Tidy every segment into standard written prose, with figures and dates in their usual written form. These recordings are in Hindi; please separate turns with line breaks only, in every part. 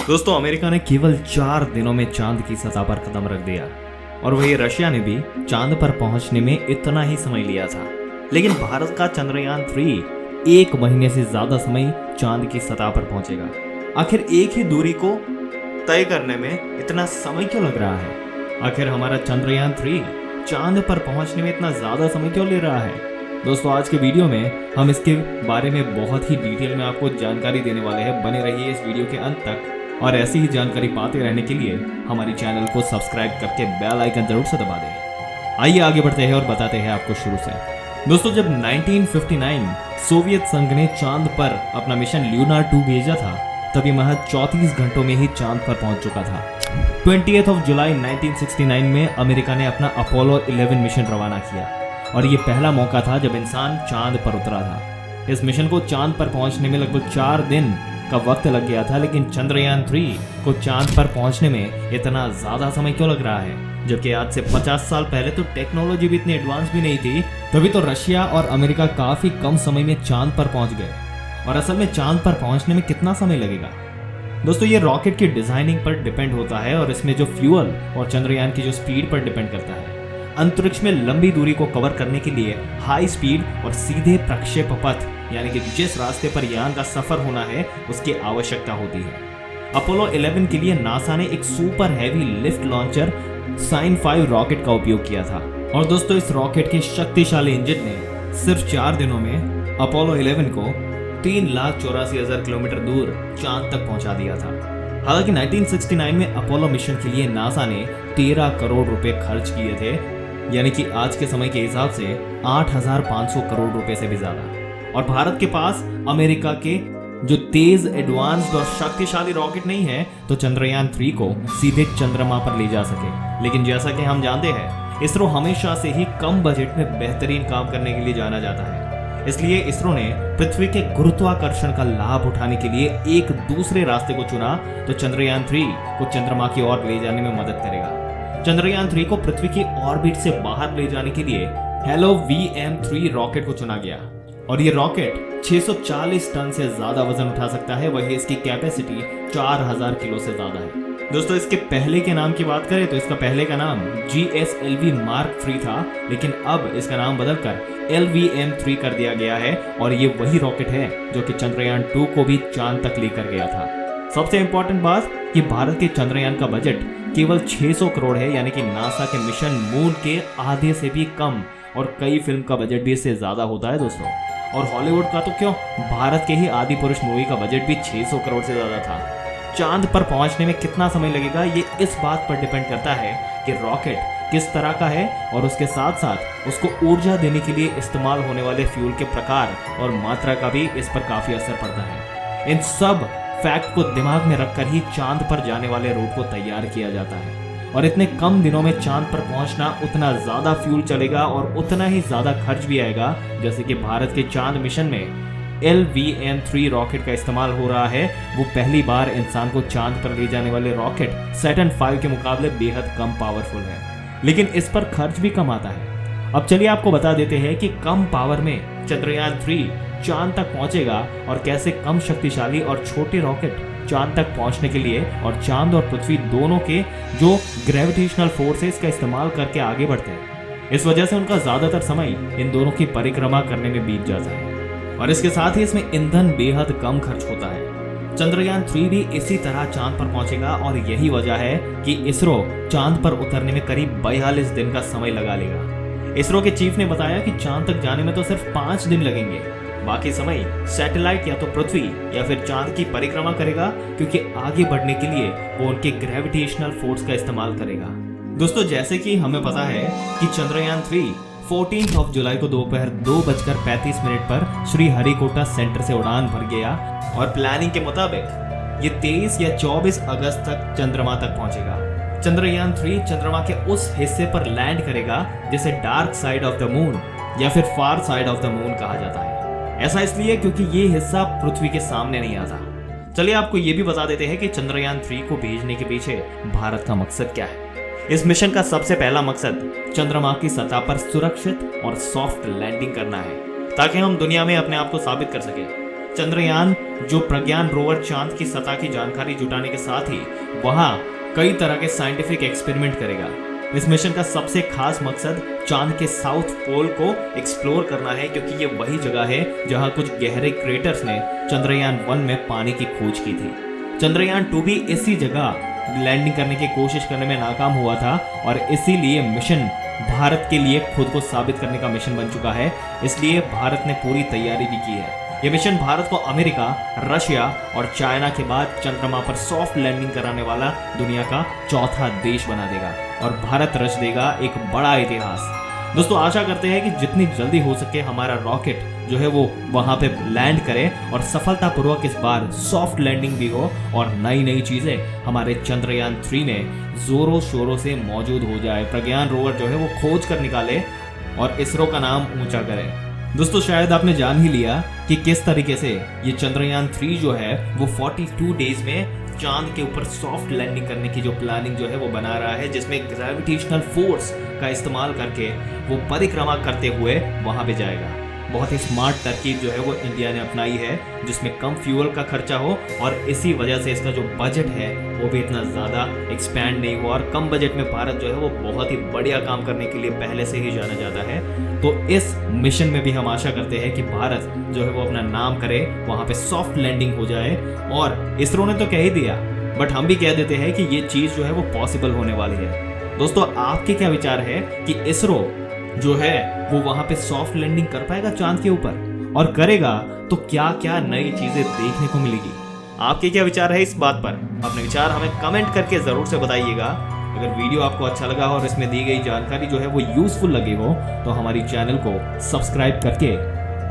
दोस्तों, अमेरिका ने केवल 4 दिनों में चांद की सतह पर कदम रख दिया और वही रशिया ने भी चांद पर पहुंचने में इतना ही समय लिया था। लेकिन भारत का चंद्रयान 3 1 महीने से ज्यादा समय चांद की सतह पर पहुंचेगा। आखिर एक ही दूरी को तय करने में इतना समय क्यों लग रहा है? आखिर हमारा चंद्रयान 3 चांद पर पहुंचने में इतना ज्यादा समय क्यों ले रहा है? दोस्तों, आज के वीडियो में हम इसके बारे में बहुत ही डिटेल में आपको जानकारी देने वाले हैं। बने रहिए इस वीडियो के अंत तक और ऐसी ही जानकारी पाते रहने के लिए हमारी चैनल को सब्सक्राइब करके बेल आइकन जरूर से दबा दें। आइए आगे बढ़ते हैं और बताते हैं आपको शुरू से। दोस्तों, जब 1959 सोवियत संघ ने चांद पर अपना मिशन ल्यूनार 2 भेजा था, तभी महज 34 घंटों में ही चांद पर पहुंच चुका था। 20 जुलाई 1969 में अमेरिका ने अपना अपोलो 11 मिशन रवाना किया और ये पहला मौका था जब इंसान चांद पर उतरा था। इस मिशन को चांद पर पहुंचने में लगभग 4 दिन का वक्त लग गया था, लेकिन चंद्रयान 3 को चांद पर पहुंचने में इतना ज्यादा समय क्यों लग रहा है? जबकि आज से 50 साल पहले तो टेक्नोलॉजी भी इतनी एडवांस भी नहीं थी। तभी तो रशिया और अमेरिका काफी कम समय में चांद पर पहुंच गए। और असल में चांद पर पहुंचने में कितना समय लगेगा? दोस्तों, ये रॉकेट की डिजाइनिंग पर डिपेंड होता है और इसमें जो फ्यूल और चंद्रयान की जो स्पीड पर डिपेंड करता है। अंतरिक्ष में लंबी दूरी को कवर करने के लिए हाई स्पीड और सीधे प्रक्षेप पथ, यानी कि जिस रास्ते पर यान का सफर होना है, उसकी आवश्यकता होती है। अपोलो 11 के लिए नासा ने एक सुपर हैवी लिफ्ट लॉन्चर साइन 5 रॉकेट का उपयोग किया था। और दोस्तों, इस रॉकेट के शक्तिशाली इंजन ने सिर्फ 4 दिनों में अपोलो 11 को 3,84,000 किलोमीटर दूर चांद तक पहुंचा दिया था। हालांकि 1969 में अपोलो मिशन के लिए नासा ने 13 करोड़ रुपए खर्च किए थे, यानी कि आज के समय के हिसाब से 8,500 करोड़ रुपए से भी ज्यादा। और भारत के पास अमेरिका के जो तेज, एडवांस्ड और शक्तिशाली रॉकेट नहीं है, तो चंद्रयान 3 को सीधे चंद्रमा पर ले जा सके। लेकिन जैसा कि हम जानते हैं, इसरो हमेशा से ही कम बजट में बेहतरीन काम करने के लिए जाना जाता है। इसलिए इसरो ने पृथ्वी के गुरुत्वाकर्षण का लाभ उठाने के लिए एक दूसरे रास्ते को चुना, तो चंद्रयान 3 को चंद्रमा की ओर ले जाने में मदद करेगा। चंद्रयान 3 को पृथ्वी की ऑर्बिट से बाहर ले जाने के लिए हेलो VM3 रॉकेट को चुना गया और ये रॉकेट 640 टन से ज्यादा वजन उठा सकता है। वही इसकी कैपेसिटी 4000 किलो से ज्यादा है। दोस्तों, इसके पहले के नाम की बात करें तो इसका पहले का नाम GSLV Mark 3 था, लेकिन अब इसका नाम बदलकर LVM3 कर दिया गया है और ये वही रॉकेट है जो कि चंद्रयान 2 को भी चांद तक लेकर गया था। सबसे इंपॉर्टेंट बात, कि भारत के चंद्रयान का बजट केवल 600 करोड़ है, यानी कि नासा के मिशन मून के आधे से भी कम। और कई फिल्म का बजट भी इससे ज्यादा होता है दोस्तों। और हॉलीवुड का तो क्यों, भारत के ही आदि पुरुष मूवी का बजट भी 600 करोड़ से ज्यादा था। चांद पर पहुंचने में कितना समय लगेगा, ये इस बात पर डिपेंड करता है कि रॉकेट किस तरह का है और उसके साथ साथ उसको ऊर्जा देने के लिए इस्तेमाल होने वाले फ्यूल के प्रकार और मात्रा का भी इस पर काफी असर पड़ता है। इन सब फैक्ट को दिमाग में रखकर ही चांद पर जाने वाले रूट को तैयार किया जाता है। और इतने कम दिनों में चांद पर पहुंचना, उतना ज्यादा फ्यूल चलेगा और उतना ही ज्यादा खर्च भी आएगा। जैसे कि भारत के चांद मिशन में LVM3 रॉकेट का इस्तेमाल हो रहा है, वो पहली बार इंसान को चांद पर ले जाने वाले रॉकेट सैटर्न 5 के मुकाबले बेहद कम पावरफुल है, लेकिन इस पर खर्च भी कम आता है। अब चलिए आपको बता देते हैं कि कम पावर में चंद्रयान 3 चांद तक पहुंचेगा और कैसे कम शक्तिशाली और छोटे रॉकेट चांद तक पहुंचने के लिए और चांद और पृथ्वी दोनों के जो ग्रेविटेशनल फोर्सेस का इस्तेमाल करके आगे बढ़ते हैं। इस वजह से उनका ज्यादातर समय इन दोनों की परिक्रमा करने में बीत जाता है और इसके साथ ही इसमें ईंधन बेहद कम खर्च होता है। चंद्रयान 3 भी इसी तरह चांद पर पहुंचेगा और यही वजह है कि इसरो चांद पर उतरने में करीब 42 दिन का समय लगा लेगा। इसरो के चीफ ने बताया कि चांद तक जाने में तो सिर्फ 5 दिन लगेंगे, बाकी समय सैटेलाइट या तो पृथ्वी या फिर चांद की परिक्रमा करेगा, क्योंकि आगे बढ़ने के लिए वो उनके ग्रेविटेशनल फोर्स का इस्तेमाल करेगा। दोस्तों, जैसे कि हमें पता है कि चंद्रयान 3 14 जुलाई को दोपहर 2:35 पर श्रीहरिकोटा सेंटर से उड़ान भर गया और प्लानिंग के मुताबिक ये 23 या 24 अगस्त तक चंद्रमा तक पहुंचेगा। चंद्रयान 3 चंद्रमा के उस हिस्से पर लैंड करेगा जिसे dark side of the moon या फिर फार साइड ऑफ द मून कहा जाता है। ऐसा इसलिए क्योंकि ये हिस्सा पृथ्वी के सामने नहीं आता। चलिए आपको ये भी बता देते हैं कि चंद्रयान 3 को भेजने के पीछे भारत का मकसद क्या है। इस मिशन का सबसे पहला मकसद चंद्रमा की सतह पर सुरक्षित और सॉफ्ट लैंडिंग करना है, ताकि हम दुनिया में अपने आप को साबित कर सके। चंद्रयान जो प्रज्ञान रोवर चांद की सतह की जानकारी जुटाने के साथ ही वहां कई तरह के साइंटिफिक एक्सपेरिमेंट करेगा। इस मिशन का सबसे खास मकसद चांद के साउथ पोल को एक्सप्लोर करना है, क्योंकि ये वही जगह है जहां कुछ गहरे क्रेटर्स ने चंद्रयान 1 में पानी की खोज की थी। चंद्रयान 2 भी इसी जगह लैंडिंग करने की कोशिश करने में नाकाम हुआ था और इसीलिए मिशन भारत के लिए खुद को साबित करने का मिशन बन चुका है। इसलिए भारत ने पूरी तैयारी भी की है। यह मिशन भारत को अमेरिका, रशिया और चाइना के बाद चंद्रमा पर सॉफ्ट लैंडिंग कराने वाला दुनिया का चौथा देश बना देगा और भारत रच देगा एक बड़ा इतिहास। दोस्तों, आशा करते हैं कि जितनी जल्दी हो सके हमारा रॉकेट जो है वो वहां पे लैंड करे और सफलतापूर्वक इस बार सॉफ्ट लैंडिंग भी हो और नई नई चीजें हमारे चंद्रयान 3 में जोरों शोरों से मौजूद हो जाए। प्रज्ञान रोवर जो है वो खोज कर निकाले और इसरो का नाम ऊंचा करे। दोस्तों, शायद आपने जान ही लिया कि किस तरीके से ये चंद्रयान 3 जो है वो 42 डेज में चांद के ऊपर सॉफ्ट लैंडिंग करने की जो प्लानिंग जो है वो बना रहा है, जिसमें ग्रेविटेशनल फोर्स का इस्तेमाल करके वो परिक्रमा करते हुए वहां पे जाएगा। बहुत ही स्मार्ट तरकीब जो है वो इंडिया ने अपनाई है, जिसमें कम फ्यूल का खर्चा हो और इसी वजह से इसका जो बजट है वो भी इतना ज़्यादा एक्सपैंड नहीं हुआ और कम बजट में भारत जो है वो बहुत ही बढ़िया काम करने के लिए पहले से ही जाना जाता है। तो इस मिशन में भी हम आशा करते हैं कि भारत जो है वो अपना नाम करे, वहाँ पे सॉफ्ट लैंडिंग हो जाए। और इसरो ने तो कह ही दिया, बट हम भी कह देते हैं कि ये चीज़ जो है वो पॉसिबल होने वाली है। दोस्तों, आपके क्या विचार है कि इसरो जो है वो वहां पे सॉफ्ट लैंडिंग कर पाएगा चांद के ऊपर, और करेगा तो क्या क्या नई चीजें देखने को मिलेगी? आपके क्या विचार है इस बात पर? अपने विचार हमें कमेंट करके जरूर से बताइएगा। अगर वीडियो आपको अच्छा लगा हो और इसमें दी गई जानकारी जो है वो यूजफुल लगे हो तो हमारी चैनल को सब्सक्राइब करके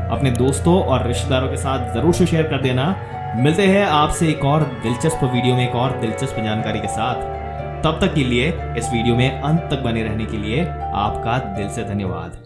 अपने दोस्तों और रिश्तेदारों के साथ जरूर से शेयर कर देना। मिलते हैं आपसे एक और दिलचस्प वीडियो में एक और दिलचस्प जानकारी के साथ। तब तक के लिए इस वीडियो में अंत तक बने रहने के लिए आपका दिल से धन्यवाद।